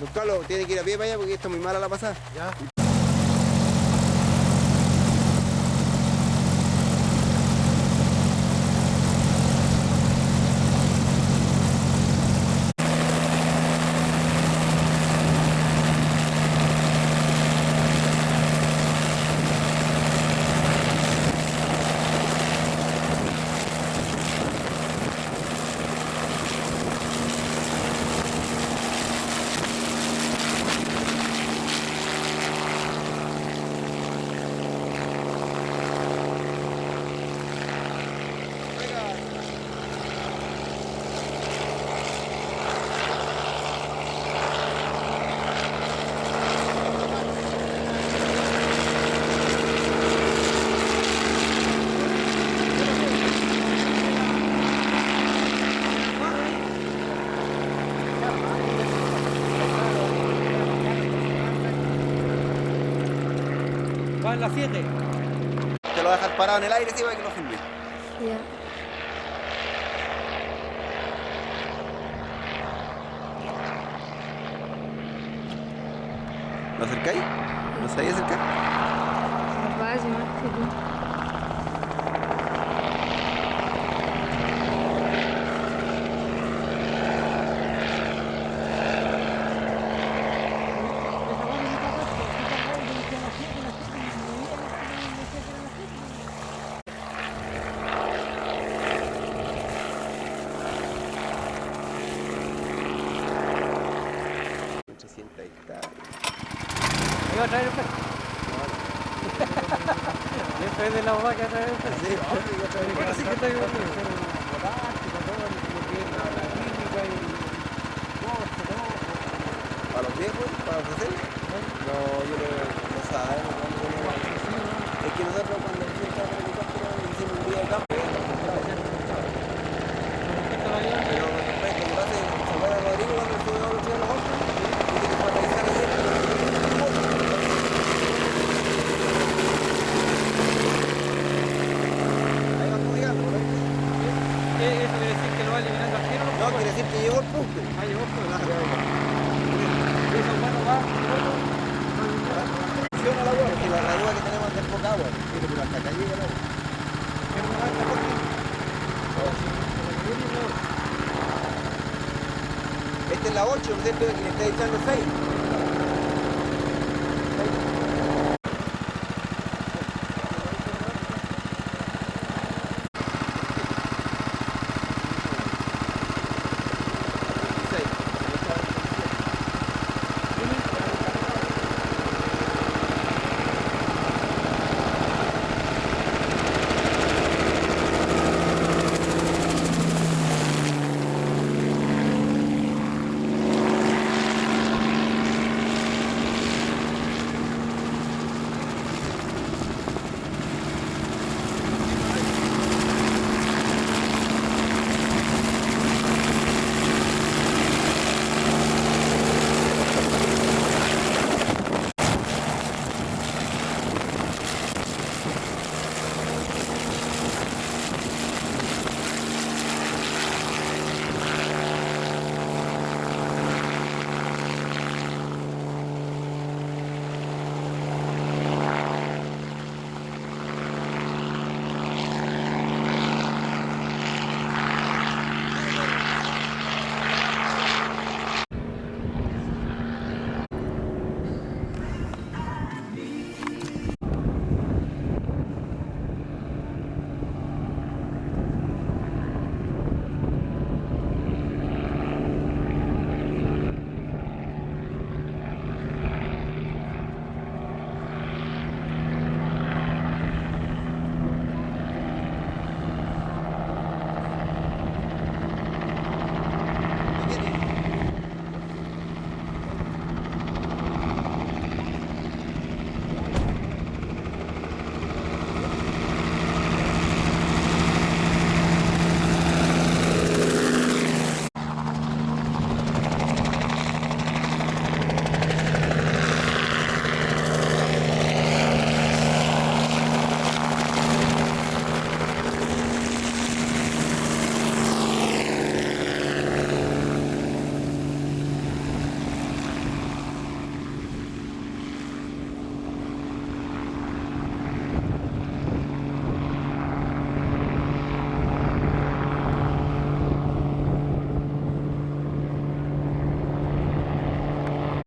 Don Carlos, tiene que ir a pie para allá porque está muy mala la pasada. Ya. Va en la 7. Te lo voy a dejar parado en el aire, sí, para que lo filme. Ya. ¿Lo acercáis? ¿Lo sabéis acercar? Capaz, más que tú. ¿Me iba a traer el perro? Siempre es de la mamá que va a traer el perro. Sí, Bueno, sí que traigo el perro. ¿Para los viejos? ¿Para ofrecer? No, yo no sabemos. Es que nosotros cuando recién estábamos en helicóptero hicimos un día de campo. Pero respecto a lo que pasa, ¿se acuerda Rodrigo cuando estuvo los chicos en los otros? Dice que fue a revisar ayer. Ahí va comunicando, ¿no? ¿Eso quiere decir que lo va eliminando al tiro? No, quiere decir que llegó el punto. Ah, llegó pues. Eso bueno va. Funciona la agua, porque la duda que tenemos es de poca agua. Pero hasta acá llega el agua. Esta es la 8, ¿cierto? Y le está echando 6.